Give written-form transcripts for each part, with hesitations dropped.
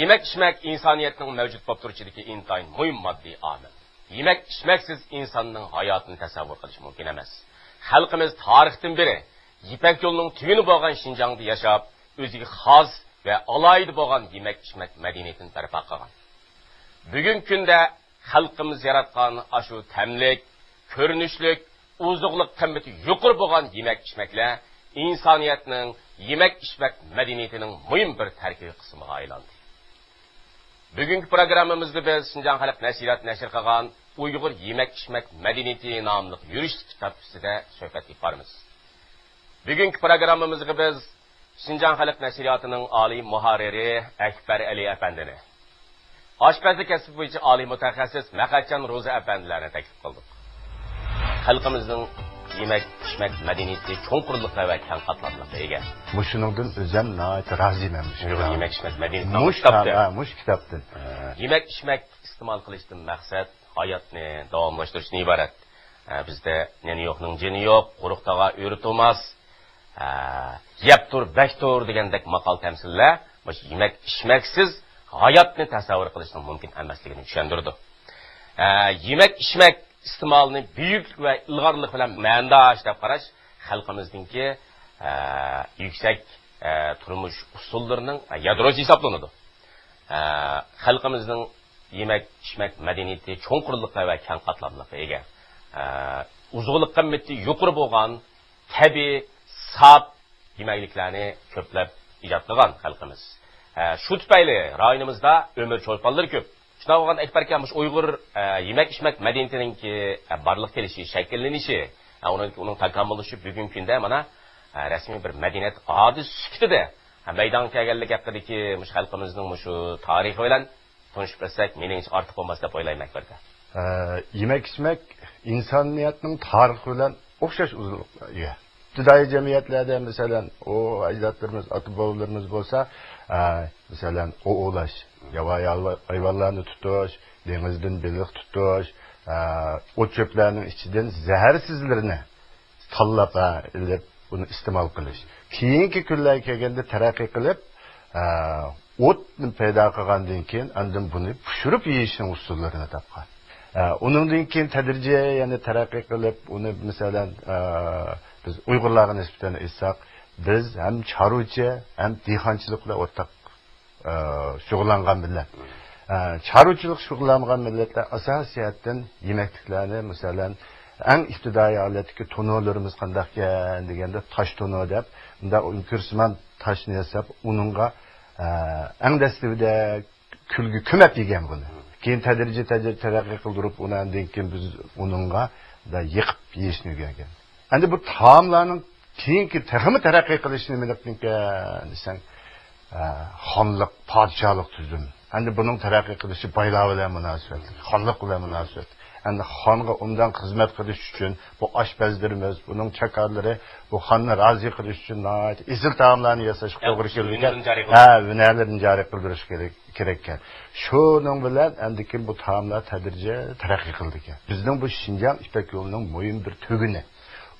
Yemek-içmek insoniyatning mavjud bo'lib turishidagi intayin muhim moddiy omil. Yemek-içmeksiz insonning hayotini tasavvur qilish mumkin emas. Xalqimiz tarixdan beri Ipak yo'lining tuguni bo'lgan Xinjiangda yashab, o'ziga xos va alohida bo'lgan yemek-içmek madaniyatini barpo qilgan. Bugungi kunda xalqimiz yaratgan ashu tamlik, ko'rinishlik, uzuqliq qimmati yuqori bo'lgan yemek-içmeklar insoniyatning yemek-içmek madaniyatining muhim bir tarkibiy qismiga aylandi. Bugungi programmamizda biz Xinjiang xalq nashriyat nashr qilgan Uyg'ur yemek-içmek madaniyati nomli yurish kitobida suhbat etamiz. Bugungi programmamizga biz Xinjiang xalq nashriyatining oliy muharriri Akbar Ali afandini, oshpazlik kasbi bo'yicha oliy mutaxassis Maqatjon Ro'za afandilarni taklif qildik. Xalqimizning yemek-içmek madaniyati cho'nqurliqqa va keng qatlamliga ega. Mushuningdan o'zim nihoyat roziman. Yemek-içmek madaniyati mush kitobdan. Yemek-içmek iste'mol qilishdan maqsad hayotni davomlashtirishdan iborat. Bizda neni yo'qning jini yo'q, quruq tog'a o'ritmas. Yeb tur, bek tur degandek maqol tamsillar, mush yemek-içmeksiz hayotni tasavvur qilishning mumkin emasligini tushuntirdi. Yemek-içmek iste'molni buyuk va ilg'orlik bilan ma'nodash deb qarash xalqimizningki yuksak turmush usullarining yadrosi hisoblanadi. Xalqimizning yemek-içmek madaniyati cho'nqurliqqa va keng qatlamliga ega. Uzuqliq qimmati yuqori bo'lgan tabiiy, saf yemekliklarni ko'plab ijod qilgan xalqimiz. Shu tufayli rayonimizda o'mir cho'lponlari ko'p. Shunday bo'lgan Akbar akamosh Uyg'ur yemek-içmek madaniyatininki barliq kelishi, shakllanishi, uning takomillishi bugungi kunda mana rasmiy bir madaniyat odi sifatida maydonga kelganlik haqidagi mush xalqimizning shu tarixi bilan tanishib bilsak, meningcha ortiq bo'lmas deb o'ylayman Akbar aka. Yemek-içmek insoniyatning tarixi bilan o'xshash uzunligiga. İbtidai cemiyetlarda mesela o ajdodlarimiz, ota-bobolarimiz bo'lsa, mesela oğlash, yovvoyi hayvonlarni tutish, dengizdan baliq tutish, o't cho'plarning ichidan zaharsizlarini tanlab ilib buni iste'mol qilish. Keyingi kunlarga kelganda taraqqiy qilib, o'tni paydo qilgandan keyin andin buni pishirib yeyishning usullarini topgan. Uningdan keyin tadrijiy yana taraqqiy qilib, uni masalan biz Uyg'urlarga nisbatan aytsak, biz ham chorvachi, ham dehqonchilik bilan o'rtaq shug'ullangan millat. Chorvachilik shug'ullangan millatlar asosiyatdan yemekliklarni masalan eng ibtidoi holatdagi to'nolarimiz qanday ekan deganda tosh to'no deb, unda kursiman toshni yasab, uningga eng dastlabida kulgi ko'mab yegan buni. Keyin tadrijiy taraqqiy qildirib, undan keyin biz uningga da yiqib yeyishni o'rgangan. Endi bu taomlarning keyingi texnik taraqqiy qilishini desang, xonlik, podshohlik tuzum. Endi buning taraqqiy qilishi boylar bilan munosabatli, xonlik bilan munosabat. Endi xonga undan xizmat qilish uchun bu oshpazlarimiz, buning chakorlari bu xonni rozi qilish uchun izil taomlarni yasashga to'g'ri kelgan. Hunarlarni joriy qildirish kerak ekan. Shuning bilan endi kim bu taomlar tadrijiy taraqqiy qildi ekan. Bizning bu Xinjiang Ipak yo'lining muhim bir tuguni.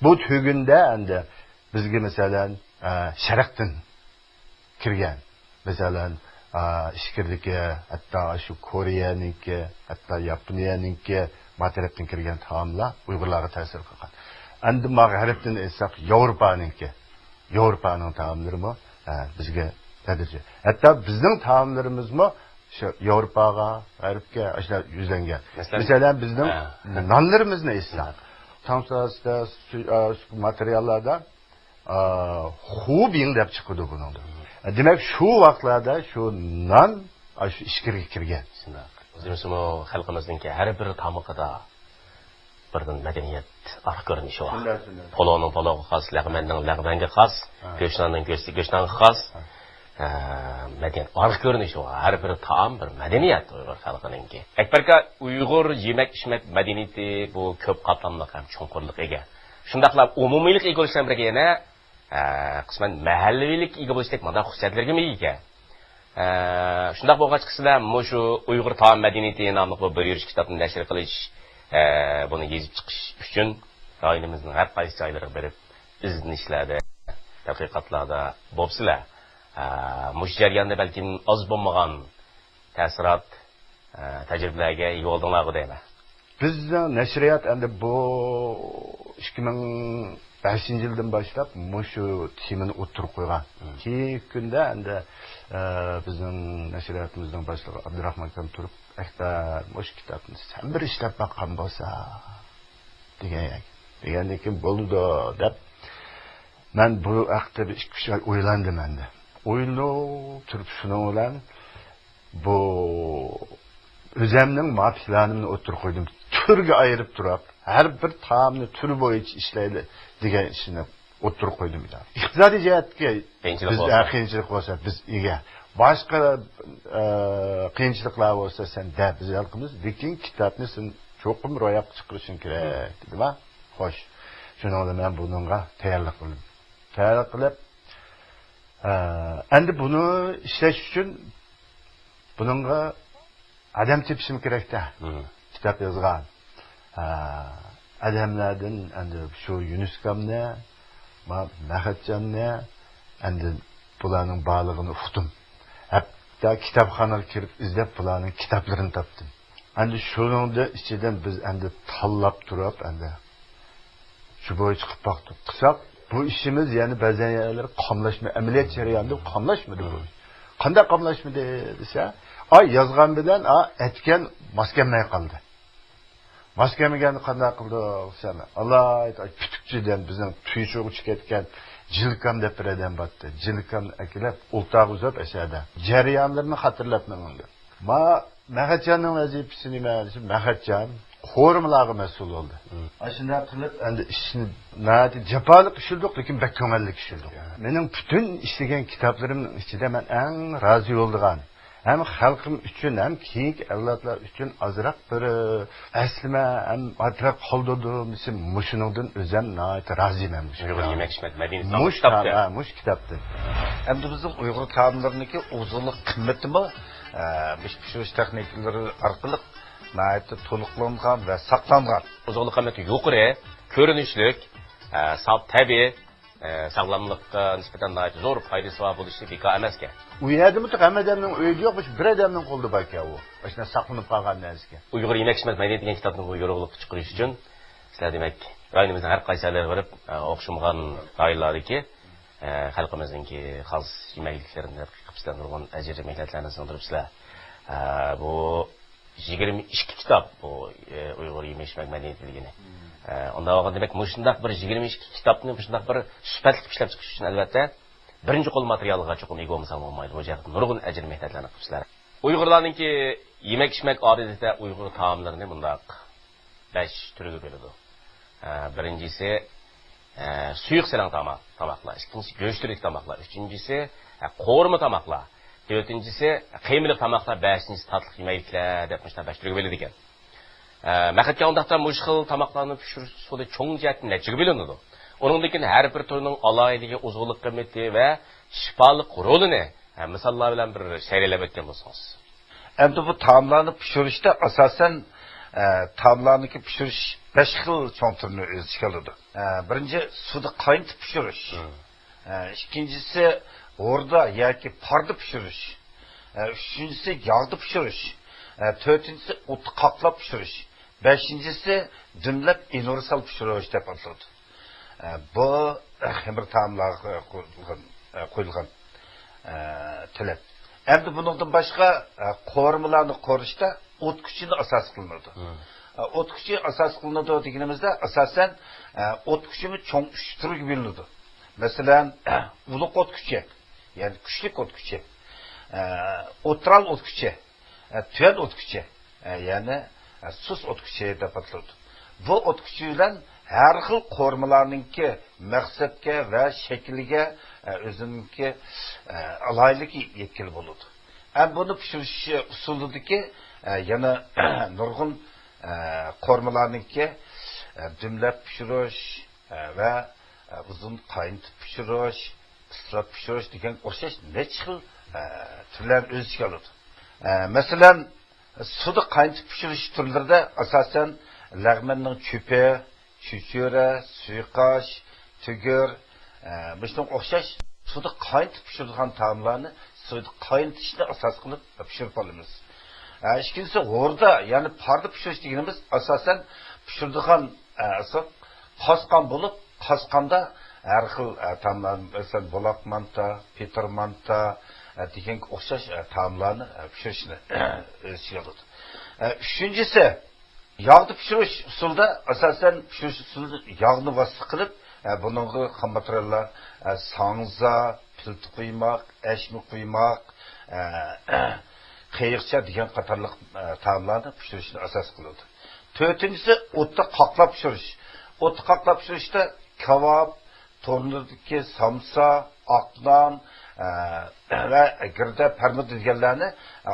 Bu tugunda endi bizga masalan sharqdan kirgan, masalan ishkirligi, hatto shu Koreyaniki, hatto Yaponiyaniki matarafdan kirgan taomlar Uyg'urlarga ta'sir qilgan. Endi mag'ribdan esa Yevropaning taomlarimi bizga tadrijiy. Hatto bizning taomlarimizmi shu Yevropaga, G'arbga ashlar yuzlangan. Masalan bizning nonlarimizni esa Tamsasda materiallarda xubing deb chiqdi buning. Demak, shu vaqtlarda shu non shu ishkirga kirgan. O'zimiz xalqimizningki har bir tamoqida birdan madaniyat ko'rinishi bor. Poloning pologa xos, lag'manning lag'manga xos, go'shtning go'shtga xos. Madaniyat ko'rinishi bor. Har bir taom bir madaniyat Uyg'ur xalqininki. Akbar aka, Uyg'ur yemek-içmek madaniyati bu ko'p qatlamli ham cho'nqurliq ega. Shundaqlab umumiylik ega bo'lishdan birga yana qisman mahalliylik ega bo'lishdak mana xususiyatlarga ega. Shundaq bo'lgach sizlar shu Uyg'ur taom madaniyati nomli bu bir yurish kitobini nashr qilish, buni yezib chiqish uchun rayonimizning har qaysi joylariga berib izlanishlarda, tadqiqotlarda bo'libsizlar. Mush jarayonda balki oz bo'lmagan ta'sirot, tajribalarga ega bo'ldinglar deyman. Bizning nashriyat endi bu 2005 yildan boshlab mushu temani o'tirib qo'ygan. Keyingi kunda endi bizning nashriyatimizning boshlig'i Abdurahmon akam turib, "Akbar, mush kitobni sen bir ishlab baqqan bo'lsa" degandan keyin bo'ldi deb men bu haqda 2-3 oy o'ylandim endi. O'ylab turib shuning bilan bu o'zimning planimni o'tirib qo'ydim. Turga ayirib turib, har bir taomni turi bo'yicha ishlaydi degan ishni o'tirib qo'ydim. Iqtisodiy jihatga qiyinchilik bo'lsa biz ega. Boshqa qiyinchiliklar bo'lsa sen deb biz xalqimiz, lekin kitobni sen cho'qim ro'yobga chiqarishing kerak, dedim. Xo'sh, shuningda men buningga tayyorlik qildim. Tayyorlik qilib, endi buni ishlash uchun buningga adam tepishim kerak-da. Kitap yozgan adamlardan endi shu Yunus kamni, Mahatjanni endi bularning barlig'ini uqdim. Hatta kitobxonaga kirib izlab bularning kitoblarini topdim. Endi shuningda ichidan biz endi tanlab turib endi shu bo'yicha qilib baqdik. Qilsak bu ishimiz yana ba'zan yerlar qamlashma, amaliyot jarayonida qamlashmadi bu. Qanday qamlashmadi desa, yozgan bilan aytgan maskamay qoldi. Maskamagani qanday qildi desam, Alloh putukchidan bizning tuyushib ketgan Jilkam deb bir odam botdi. Jilkamni akilab, o'ltaq uzab ashada. Jarayonlarni xotirlabman unga. Mahatjanning vazifasi nima desa, Mahatjan qo'rimlarga mas'ul bo'ldi. Shunday qilib, endi ishni nati jafoliq ishildik, lekin bak ko'ngillik ishildik. Mening butun ishlagan kitoblarimning ichida men eng rozi bo'lgan, hem xalqim uchun, hem keyingi avlodlar uchun azroq bir aslima, hem atraf qoldirdim, mislim mushuningdan o'zim nati roziman. Mush kitobda. Endi bizning Uyg'ur taomlariniki uzunlik qimmatimi, pishirish texnikalari orqali nati to'liqlangan va saqlangan. Uzunlik qimmati yuqori, ko'rinishlik, saf tabiiy, sağlamlıkka nisbeten daha zor faydası var buluştu bekar emeske. Uyardı mı tık hamedemden öyle yok, bir adamdan koldu bak ya o. Başına saklanıp kalgan neske. Uygur yemek içmez medeniyet degan kitapni Uygur olup çıkırış için, sizler demek, rayonimizden her qaysalar varıp, okşumgan rayonlardaki, halkımızdaki xalq yemekliklerinde Kıbrıs'tan durgan ecir yemekletlerini sındırıp sizler. Bu 22 kitap bu Uygur yemek içmek medeniyeti bilgini. Onda olgan demek muşundaq bir 22 kitapni muşundaq bir sifatli ishlab chiqish uchun albatta birinchi qo'l materialga cho'qim ega bo'lmasa bo'lmaydi. Bu yerda nurg'un ajr mehnatlarni qilibsizlar. Uyg'urlarningki yemek içmek odatda Uyg'ur taomlarini bundaq 5 turga bo'ladi. Birincisi suyuq silang tamoqlar, ikkinchisi go'shtlik tamoqlar, uchinchisi qo'rma tamoqlar, to'rtinchisi qiymali tamoqlar, beshinchisi tatlı yemeklar deb muşta 5 turga bo'ladi ekan. Мәхәткә ондақта мұшқыл тамақларны пішіріш соды чоң жәтін нәтігі білінеді. Оның декен әр бір түрінің алайдығы ұзғылық қымметі вә шипалық ролыны мысаллар білән бір шәйрелеп өткен болсаңыз. Әмді бұл таамларны пішіріште асасын taamlarniki pişiriş 5 xil çoğun türünü öz işe alırdı. Birinci suda kaynatıp pişiriş. İkincisi orada yaki parda pişiriş. Üçüncüsü yağda pişiriş. Dördüncüsü ot kaplap pişiriş. Beşincisi dümlep universal pişiriş dep atıldı. Bu hemir taamlarga koyulgan talep. Endi bundan başka qo'rmalarni qo'rishda o't kuchini asos qilinadi. O't kuchi asos qilinadi deganimizda asosan o't kuchini cho'ng 3 turga bo'linadi. Masalan, ulug' o't kuchi, ya'ni kuchli o't kuchi, o'tral o't kuchi, tuyan o't kuchi, ya'ni sus o't kuchi deb ataladi. Bu o't kuchi bilan har xil qo'rmalarningki maqsadga va shakliga o'ziniki alaylik yetkil bo'ladi. Ham buni pishirish usulidagi yana nurg'un qo'rmalarningki dumlab pishirish va uzun qaynatib pishirish, qislab pishirish degan o'xshash necha xil turlar o'z ichiga oladi. Masalan, suvda qaynatib pishirish turlarida asosan lag'manning cho'pi, chuchura, suyqash, tugur, bundan o'xshash suvda qaynatib pishirilgan taomlarni suvda qaynatishni asos qilib pishirib olamiz. ikkinchisi g'o'rda, ya'ni parda pishirish deganimiz asosan pishirdigan qosqon bo'lib, qosqonda har xil taomlar, masalan, buloq manta, petir manta degan o'xshash taomlarni pishirishni o'z ichiga oladi. Uchinchisi, yog'ni pishirish usulida asosan pishirish usulida yog'ni vasita qilib, buningga xom materiallar sangza, pilti quymoq, ashmi quymoq, qiyiqcha degan qatorliq taomlarni pishirishni asos qiladi. To'rtinchisi, o'tda qaqlab pishirish. O'tda qaqlab pishirishda kebab, to'rnidagi samsa, oqnon va girda parmid deganlarni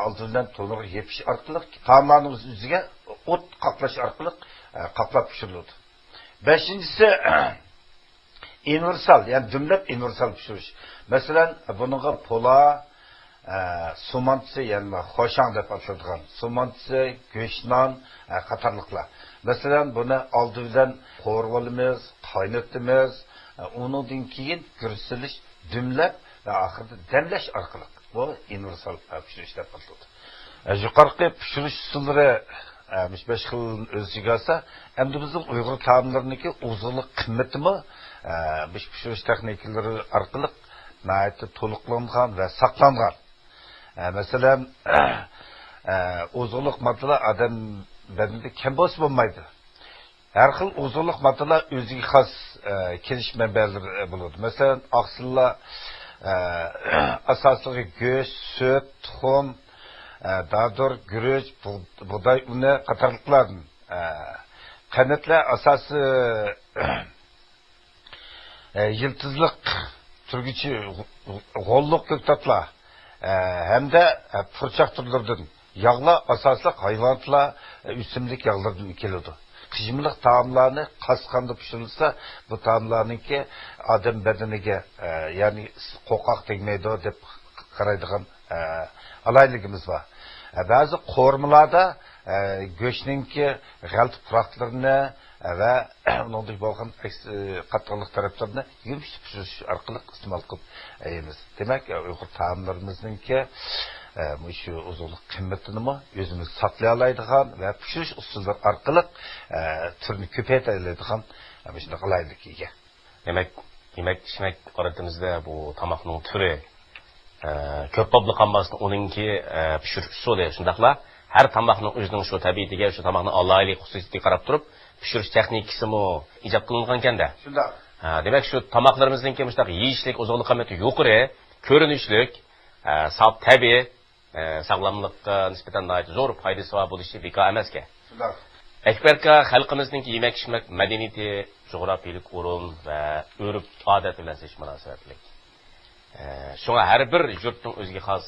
oldindan to'liq yepish orqali taomlarning o'ziga o't qaqlash orqali qaqlab pishiriladi. Beshinchisi, universal, ya'ni jumlab universal pishirish. Masalan, buningga pola, sumantsi, ya'ni xo'shang deb ataladigan sumantsi, go'shtnon qatorliqlar. Masalan, buni oldidan qo'rg'olimiz, qaynatimiz, undan keyin gursilish, jumlab va oxirida damlash orqali bu universal pishirish deb ataladi. Yuqorqi pishirish usullari 5 xil o'ziga olsa, endi bizning Uyg'ur taomlariniki o'zilik qimmatimi bu pishirish texnikalari orqali nihoyatda to'liqlangan va saqlangan. Masalan, o'zilik moddalar odam badanida kam bo'lsa bo'lmaydi. Har xil o'zilik moddalar o'ziga xos kelish manbalari bo'ladi. Masalan, oqsillar asosli go'sht, sut, tuxum, dadur, guruch, buğday uni qatorliqlardan qanatlar asosi yiltizliq turgichi g'olliq ko'ktatlar hamda purchoq turlaridan yog'lar asosli hayvonotlar, o'simlik yog'laridan keladi. Qijimliq taomlarni qasqanda pishirilsa, bu taomlarningki odam badaniga, ya'ni qo'rqoq tegmaydi deb qaraydigan alayligimiz bor. Ba'zi qo'rmalarda go'shtningki g'alti puroqlarini va uningdek bo'lgan qattiqlik taraflarini yumshoq pishirish orqali iste'mol qilib yeymiz. Demak, Uyg'ur taomlarimizninki shu o'zilik qimmatini o'zimiz saqlay oladigan va pishirish usullari orqali turni ko'paytira oladigan shunday qalaylik ega. Demak, yemak-ichmak oratimizda bu tomoqning turi ko'p bo'lgan bo'lsa, uningki pishirish usuli shundaqla har tomoqning o'zining shu tabiatiga, shu tomoqning alohida xususiyatiga qarab turib pishirish texnikasimi ijod qilingan ekanda. Shundaq. Demak, shu tomoqlarimizningki mustaq yeyishlik o'zilik qimmati yuqori, ko'rinishlik, saf tabiiy, sog'lomlikqa nisbatan zo'r foydasi bor bo'lishi bekor emasga. Shundaq. Akbarka xalqimizningki yemak-ichmak madaniyati, jug'rofiylik o'rin va urf-odat bilan sesh munosabatlik. Shunga har bir yurtning o'ziga xos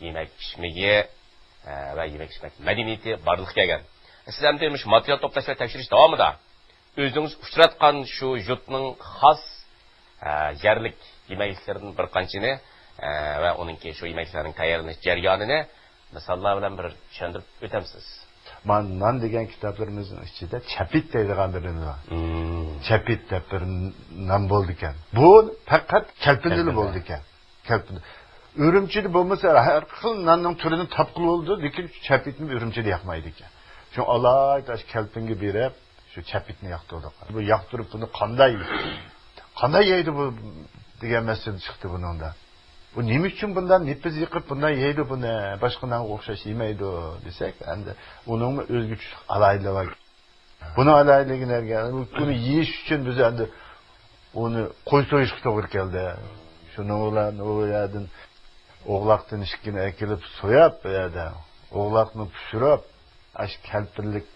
yemak-ichmagi va yemak-ichmak madaniyati borliq kelgan. Siz ham demiş material to'plash va tekshirish davomida o'zingiz uchratgan shu yurtning xos yerlik yemakliklarining bir qanchini va uningki shu yemeklarning tayyorlanish jarayonini misollar bilan bir tushuntirib o'tamsiz. Man degan kitoblarimizning ichida chapit deydigan birimiz bor. Chapit deb bir nom bo'ldi ekan. Bu faqat kalpindili bo'ldi ekan. Kalpin. Urumchida bo'lmasa har xil nonning turini topqil bo'ldi, lekin chapitni urumchida yoqmaydi ekan. Shu alayda kalpinga berib, shu chapitni yoqtirdik. Bu yoqtirib buni qanday yeydi bu degan masala chiqdi buningda. Bu nima uchun bundan nipiz yiqib bundan yeydi buni, boshqadan o'xshash yemaydi desak, endi uning o'zgacha alayligi bor. Buni alayligilarga, buni yeyish uchun biz endi uni qo'y so'yishga to'g'ri keldi. Shuni o'yladim, o'g'loqdan ishkini akilib so'yab, yerda o'g'loqni pishirib, ash kalpinlik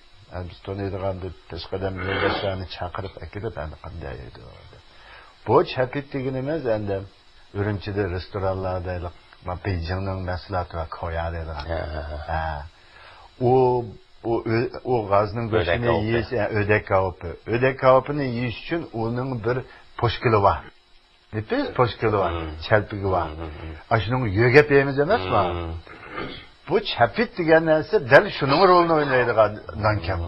biz to'naydigan deb tashqadan yo'ldoshlarni chaqirib akilib, endi qanday edi. Bu chapit deganimiz endi Urumchida restoranlarda, Beijingning mahsuloti va ko'yadilar. O g'azning go'shtini yeyish, o'dak kavopi. O'dak kavopini yeyish uchun uning bir poshkili bor. Nipiz poshkili bor, chalpigi bor. Shuning yo'gab yeymiz emasmi? Bu chapit degan narsa dal shuning rolini o'ynaydigan non kam.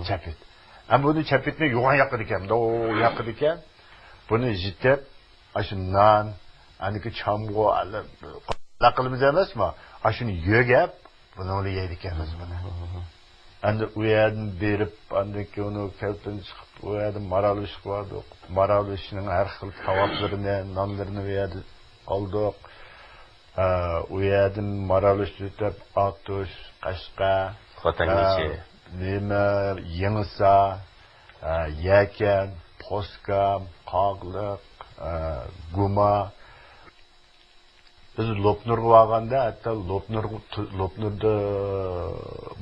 Chapit. Ham buni chapitni yo'g'on yoqadi ekan, yoqadi ekan. Buni jitib, shu non aniki chamg'o laqilimiz emasmi? Shuni yo'gab, Bunu yeydi ekanmiz buni. Endi u yerdan berib, andaki uni kelpin chiqib, u yerdan maralish qildik. Maralishning har xil tavoqlarini, nonlarini u yerda oldik. U yerdan maralish tutib, Aqto'sh, Qashqa, Xotangichi, nima, Yengisa, Yakan, Poskam, Qoqliq, Guma. Biz Lopnurga borganda, hatta Lopnurda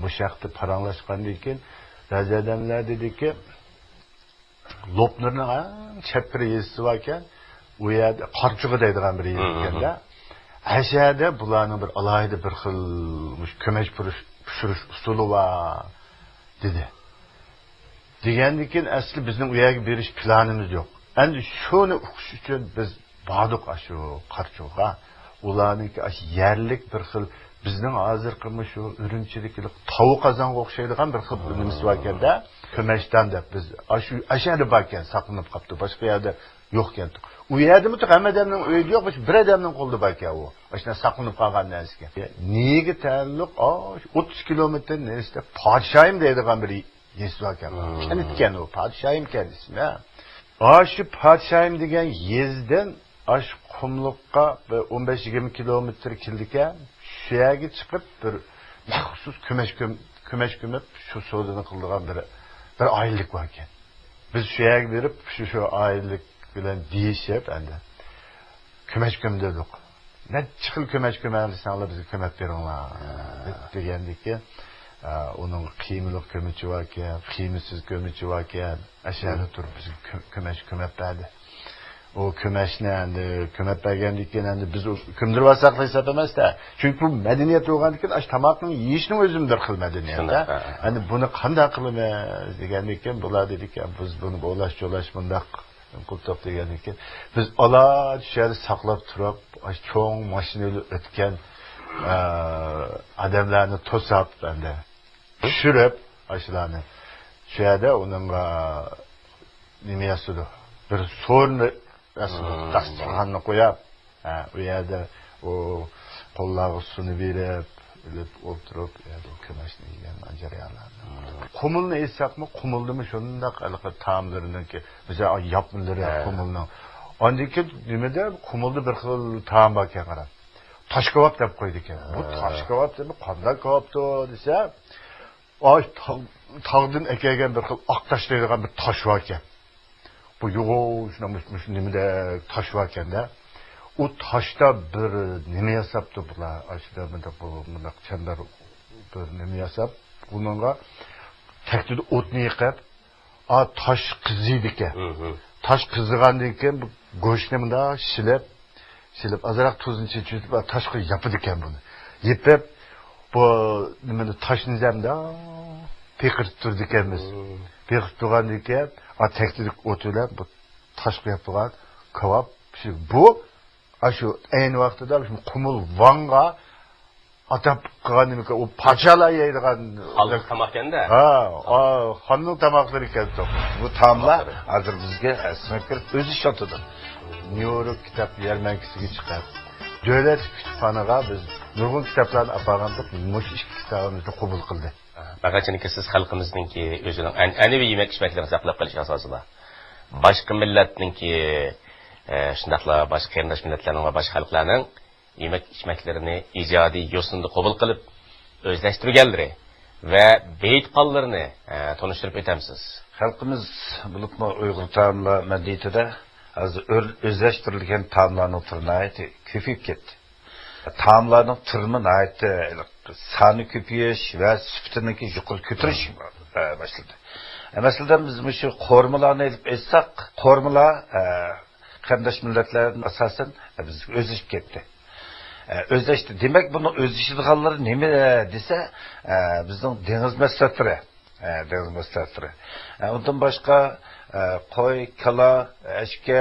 mushaqda paranglashgandan keyin ba'zi odamlar dediki, Lopnurning chapiri yesi bor ekan, u yerda Qarchug'i deydigan bir yer ekanda, ashada bularning bir alohida bir xil ko'mak pishirish usuli bor dedi. Degandan keyin asli bizning u yerga berish planimiz yo'q. Endi shuni o'qish uchun biz bordik shu Qarchug'ga. Ularniki yerlik bir xil bizning hozir qilmish shu Urumchidagi tovuq qozonga o'xshaydigan bir xil nimasi bor ekanda, ko'mashdan deb biz ashada bor ekan, saqlanib qolibdi. Boshqa yerda yo'q ekan. U yerda mutlaq hamma odamning uyida yo'q, bir odamning qo'lida bor ekan u. Ashuna saqlanib qolgan narsa. Nega taalluq 30 kilometr nerasida Podshoyim deydigan bir yesi bor ekan. Kanitgan u Podshoyim ekan ismi. Shu Podshoyim degan yezdan Aş Qumliqqa 15-20 kilometr keldikan, shu yerga chiqib bir maxsus ko'mash ko'mib shu sodini qildigan bir oylik bor ekan. Biz shu yerga berib, shu oylik bilan deyishib, endi ko'mash ko'mdirdik. Necha xil ko'mash ko'madisanlar bizga ko'mak beringlar degandiki, uning qiymali ko'michi bor ekan, qiymasiz ko'michi bor ekan, ashada turib bizga ko'mash ko'mab berdi. O kömeşne endi kömep bergendikken endi biz kimdir varsak hesap emasda. Çünkü bu medeniyet olgandikken aş tamakning yeyishning o'zim bir xil medeniyet. Endi buni qanday qilamiz degandikken bular dedikan biz buni bo'lash bundaq qilib degandikken biz ola tushari saqlab turib, aş cho'ng mashinali o'tgan odamlarni to'sab endi tushirib ashlarni shu yerda uning nimasi bir so'rni dasturxonni qo'yib, u yerda o qo'llariga suvni berib, ilib o'tirib, ko'mashni yegan jarayonlarni. Qumulni esaqmi, qumuldimi shundaq taomlariniki, bizga yapimlari qumulni. Ondiki nimada qumulda bir xil taom bor ekan qarab. Toshkavob deb qo'ydi ekan. Bu toshkavob deb qanday kavobdi desa, tog'dan ekelgan bir xil oq tosh deydigan bir tosh bor ekan. Bu yo'q, shuna nimada tosh bor ekanda, u toshda bir nima yasabdi bular, ashida bunda chandar bir nima yasab, bunga taktida o'tni yiqib, tosh qiziydi ekan. Tosh qizigandan keyin bu go'shtni bunda shilib, azroq tuzini chechib, toshga yopadi ekan buni. Yepib, bu nimani toshni zamda peqirib turdi ekanmiz. Peqirib turgandan keyin teknik o'tulab bu tashqi yapılan kebap bu şu aynı vaqtida şu qumul vanga atap qilgan o parchalar yeydigan xalq tamakanda. Xonning tamoqlari ekan. Bu taomlar hozir bizga asmakir o'zi shotidi. Nyu-York kitap yarmankisiga chiqib, davlat kutubxonaga biz nurg'un kitoblarni olib mush ikki kitobimizni qabul qildi. Bag'achiniki siz xalqimizningki o'zining an'anaviy yemak ichmaklarini saqlab qolish asosida boshqa millatningki shundaqla boshqa qarindosh millatlarning va boshqa xalqlarning yemak ichmaklarini ijodiy yo'sinda qabul qilib o'zlashtirganlari va beytqonlarini tanishtirib o'tamsiz. Xalqimiz bo'libmi Uyg'ur taomlar madaniyatida hozir o'zlashtirilgan taomlarning turlari ko'payib ketdi. Taomlarning turini sani ko'payish va sifatini yuqori ko'tarish boshladi. Masalan biz shu qo'rmalarni olib aytsak, qo'rmalar qarindosh millatlarning asosan biz o'zlashib ketdi. O'zlashdi. Demak, buni o'zlashadiganlar nima desa, bizning dengiz mahsulotlari. Undan boshqa qo'y, kala, ashka,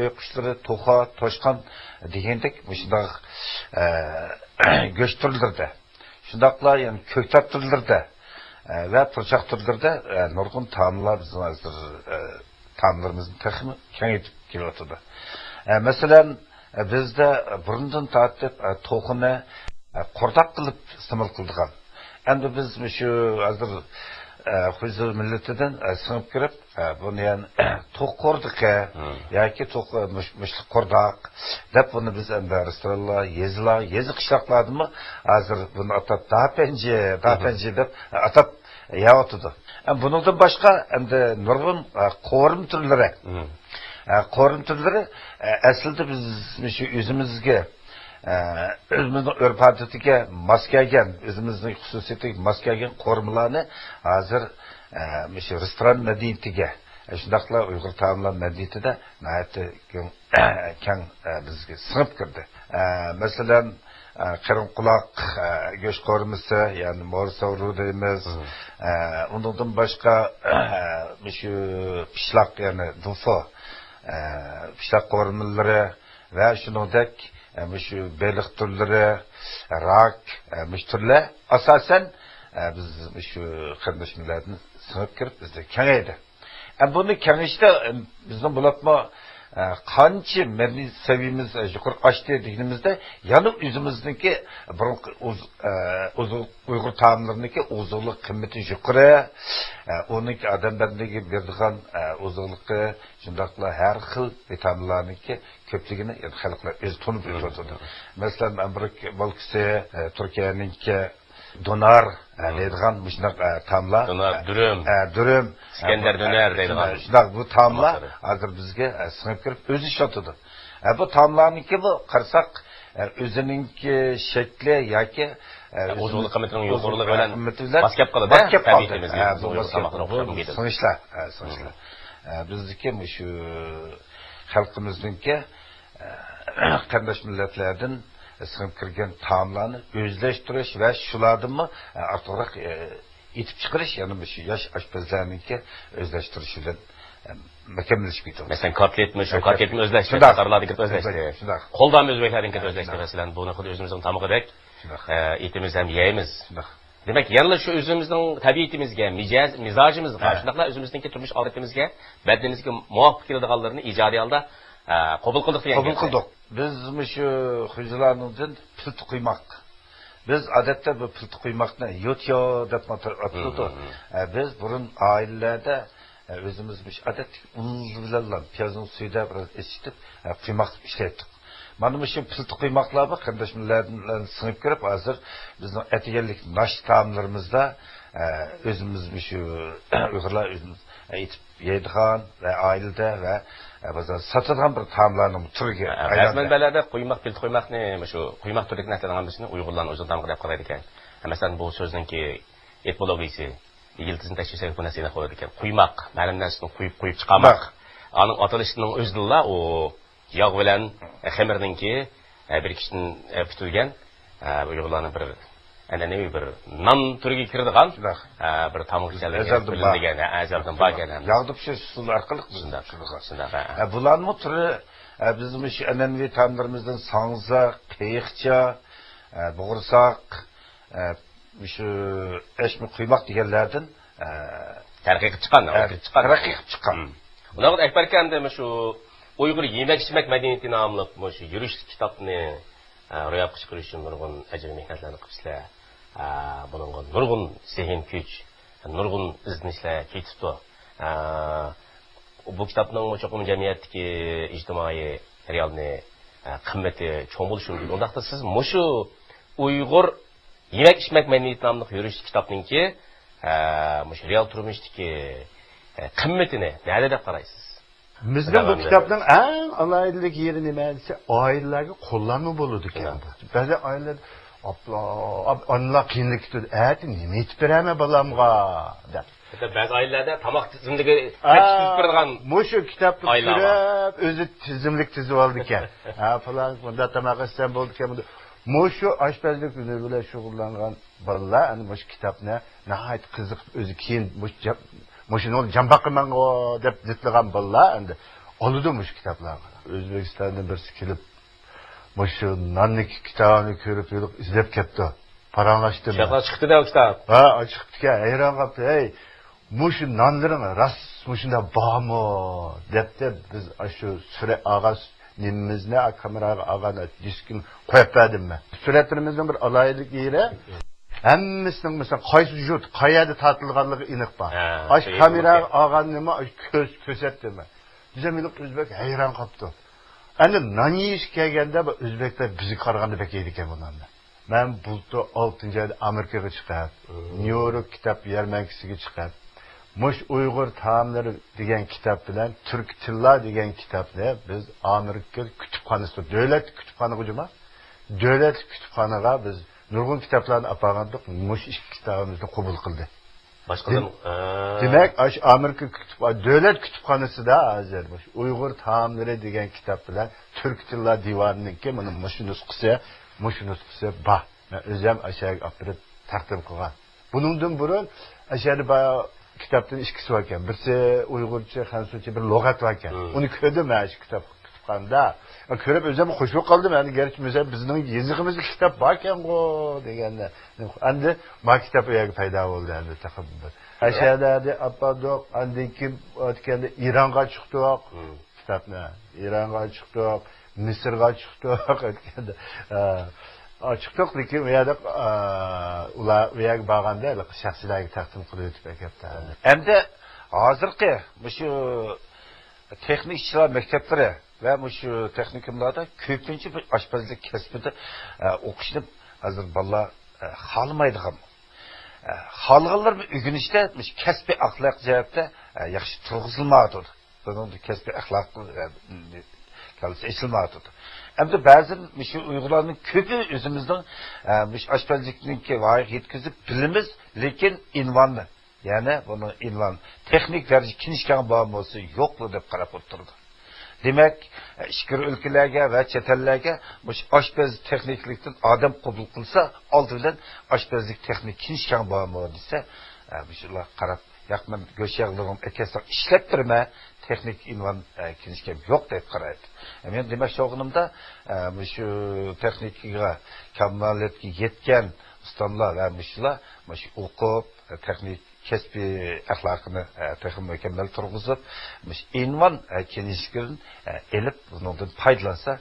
uy qushlari, to'xa, toshqon degandek shunday go'sht turlarida, shundaqla yani ko'ktab turlarida va turchoq turlarida nurg'un taomlar bizning hozir taomlarimizni texmi kengaytib kelyapti. Masalan, bizda burundan tortib to'xini qurdaq qilib iste'mol qildigan. Endi biz shu hozir Xuyzul milletidan sınıp kirib, bunu yani toq qurdiqqa yoki toq müşlik qurdaq deb buni biz endi restoranlar, yezi qishloqlardimi hozir buni atab dapenji deb atab yavatıdı. Bundan başqa endi nurg'un qo'rim turlari. Qo'rim turlari aslida biz shu o'zimizga özümüzün örf-adetiga mos kelgan, özümüzün xususiyatiga mos kelgan qo'rmalarni hozir shu restoran madaniyatiga, shundaqla Uyg'ur taomlar madaniyatida nihoyatda keng bizga singib kirdi. Masalan, qirinquloq go'sht qo'rmasi, ya'ni morsavru deymiz. Undan boshqa shu pishloq, ya'ni dufo, pishloq qo'rmalari va shuningdek şu beliq türleri, rak, türler asasen biz şu kardeş milletini sınıf kirip bizde kengeydi. Bunu kengeyişte bizden bulatma qancha medeniy seviyemiz yuqori oshdi deganimizda yana o'zimizniki Uyg'ur taomlariniki o'zug'lik qimmati yuqori, uniki odamlarga beradigan o'zug'ligi shundaqla har xil vitaminlarniki ko'pligini xalqlar o'zi tunib o'tadi. Masalan, Amerika bo'lkisi Turkiyaniki donar deydigan shunaq taomlar, dürüm, İskender döner deydigan. Shunaq bu taomlar hozir bizga singib kirib o'zi ishlatadi. Bu taomlarniki bu qarsak o'zininki shakli yoki o'zug'lik qimmatining yuqoriligi bilan maskab qiladi. Tabiatimizga so'ngishlar. Bizniki shu xalqimizniki qardosh millatlardan singib kirgan taomlarni o'zlashtirish va shulardanmi ortiqroq etib chiqarish, ya'ni shu yosh oshpazlarniki o'zlashtirish bilan mukammallashib ketadi. Masalan, kotletmi, shu kotletni o'zlashtirish, qatorlarni kirib o'zlashtirdi. Qo'ldan o'zbeklarning kirib o'zlashtirdi. Masalan, buni xuddi o'zimizning tamog'idek etimiz ham yeymiz. Demak, yana shu o'zimizning tabiatimizga, mizojimizga, shundaqla o'zimizning turmush odatimizga, badanimizga muvofiq keladiganlarni ijodiy holda qabul qildik degan. Qabul qildik. Biz shu xujlarning pilt quymoq. Biz odatda bu pilt quymoqni yotyo deb ataydi. Biz burun oilalarda o'zimiz odat un bilan piyozning suyida biroz eshitib quymoq ishlatdik. Mana shu pilt quymoqlarni qardosh millatlar singib kirib, hozir bizning etigenlik nash taomlarimizda o'zimiz shu Uyg'urlar o'zimiz aytib yeydigan va oilada va ba'zan sotadigan bir taomlarning turiga aylanadi. Manbalarda quymoq, pilt quymoqni shu quymoq turlik narsalardan birisini Uyg'urlarning o'zi tamg'i deb qaraydi ekan. Masalan, bu so'zningki etmologiyasi yiltizini tashkil bu narsani qo'yadi ekan. Quymoq, ma'lum narsani qo'yib chiqarmoq. Aning atilishining o'zida u yog' bilan xamirninki bir kishidan putilgan Uyg'urlarning bir an'anaviy bir non turiga kiradigan bir taomlar azaldan bo'lgan yog'da pishirish usuli orqali shunday. Bularning turi bizim shu an'anaviy taomlarimizdan sangza, qiyiqcha, bo'g'irsoq, shu eshmi quymoq deganlardan tarqiqib chiqqan. Ular Akbar akamda shu Uyg'ur yemak-ichmak madaniyati nomli shu yurish kitobni ro'yobga chiqarish uchun nurg'un ajr mehnatlarni qilibsizlar. Buningga nurg'un sehin kuch, nurg'un izlanishlar ketibdi. Bu kitobning cho'qim jamiyatdagi ijtimoiy realni qimmati cho'ng bo'lishi mumkin. Undaqda siz shu Uyg'ur yemak-ichmak madaniyati nomli yurish kitobningki shu real turmushdagi qimmatini nada deb qaraysiz? Bizning bu kitobning eng alohidalik yeri nima desa, oilalarga qo'llanma bo'ladi ekan. Ba'zi oilalar onlar qiyinlikda aytdi, nima aytib beraman bolamga deb. Ba'zi oilalarda tomoq tizimligi tashkil qilgan shu kitobni ko'rib, o'zi tizimlik tizib oldi ekan. Falan bunda tomoq istam bo'ldi ekan. Shu oshpazlik bilan shug'ullangan bolalar ana shu kitobni nihoyat qiziq o'zi keyin shuni jambaqman deb ditlagan bolalar endi oldi shu kitoblarni. O'zbekistondan birisi kelib shu nonnik kitobini ko'rib izlab kelibdi. Paranglashdi. Chiqdi-da u kitob. Chiqdi-ka, hayron qolibdi. Ey, shu nonlaring rost shunda bormi debdi biz shu sura og'as nimimizni kameraga olgan diskin qo'yib berdim men. Suratlarimizning bir alaylik yeri hammasining mesela qaysi jut, qayerda tortilganligi aniq bor. Aş kameraga olgan nima ko'rsatdimi. Bize millet Özbek hayran qaptı. Endi non yeyish kelganda bu o'zbeklar bizni qaraganda bek yeydi ekan bundan. Men bultu 6-oyda Amerikaga chiqib, Nyu-York kitob yarmankasiga chiqib, Mush Uyg'ur taomlari degan kitob bilan Turk tillar degan kitobni biz Amerika kutubxonasida, davlat kutubxonaga davlat kutubxonaga biz nurg'un kitoblarni olib borgandik. Mush ikki kitobimizni qabul qildi. Başkadan Demek Amerika devlet kütüphanesinde hazır Uygur taamları degan kitap bilan Türk tillar divanınınki bunun mush nusxasi bor. Men o'zim aşağı apirib taqdim qilgan. Buningdan burun aşağı kitobdan ikkisi bor ekan. Birisi Uyg'urcha, Xansucha bir lug'at bor ekan. Uni ko'rdim men shu kitobxonada. Ko'rib o'zim xushvoq qoldim. Yani gerçi mesela bizning yezig'imizda kitob bor ekan-ku deganda. Endi bu kitob yo'q paydo bo'ldi endi taqabbur. Aşağıda apadoq, andan kim o'tganda İran'a chiqdik. Kitobni İran'a chiqdik, Misrga chiqdik o'tganda. Chiqdik lekin u yerda ular u yerga borganda shaxsiylarga taqdim qilib o'tib ketdi. Endi hozirgi shu texnik ishchilar maktablari va shu texnikumlarda ko'pincha bir oshpazlik kasbida o'qishni hozir bolalar xohlamaydigan. Xalqlar o'rganishda kasbiy axloq jihatda yaxshi turg'izilmaydi. Buningda kasbiy axloq kalisi esilmaydi. Endi ba'zan shu Uyg'urlarning ko'pi o'zimizning oshpazlikninki voyaga yetkazib bilimiz, lekin invanni, ya'ni buni invan texnik daraja kinishgan bo'lsa yo'qmi deb qarab o'tirdi. Demak, ishkir ülkelerge ve çetellerge bu aşpez texniklikten adam qabul qilsa, oldidan aşpezlik texnik kinishgan bo'lmi desa, bu şular qarab, yaqman go'shyaqligim ekasa ishlab turma, texnik invan kinishgan yo'q deb qaraydi. Men demak sho'g'inimda shu texnikaga kamolatga yetgan ustamlar va shular shu o'qib, texnik kasbiy axloqini texnik mukammal turg'izib, invan kinishgan elib bundan foydalansa,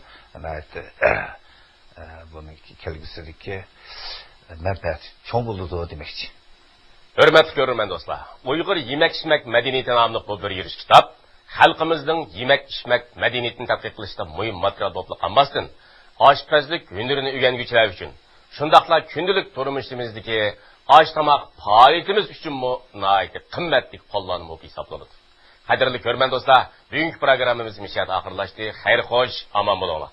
buning kelgusidagi manfaat cho'ng bo'ladi demoqchi. Hürmetli görürmen dostlar. Uygur yemek-içmek medeniyetine namlı bu bir yürüyüş kitap. Halkımızın yemek-içmek medeniyetini tadqiq qilishda mühim material to'plab qolmasdan, oshpazlik hünerini o'rganguvchilar uchun, shundaqla kundalik turmushimizdagi osh tomoq faoliyatimiz uchun nihoyatda qimmatli qo'llanma hisoblanadi. Qadrli ko'rman do'stlar, bugungi programmamiz nishad oxirlashdi. Xayr xo'sh, omon bo'linglar.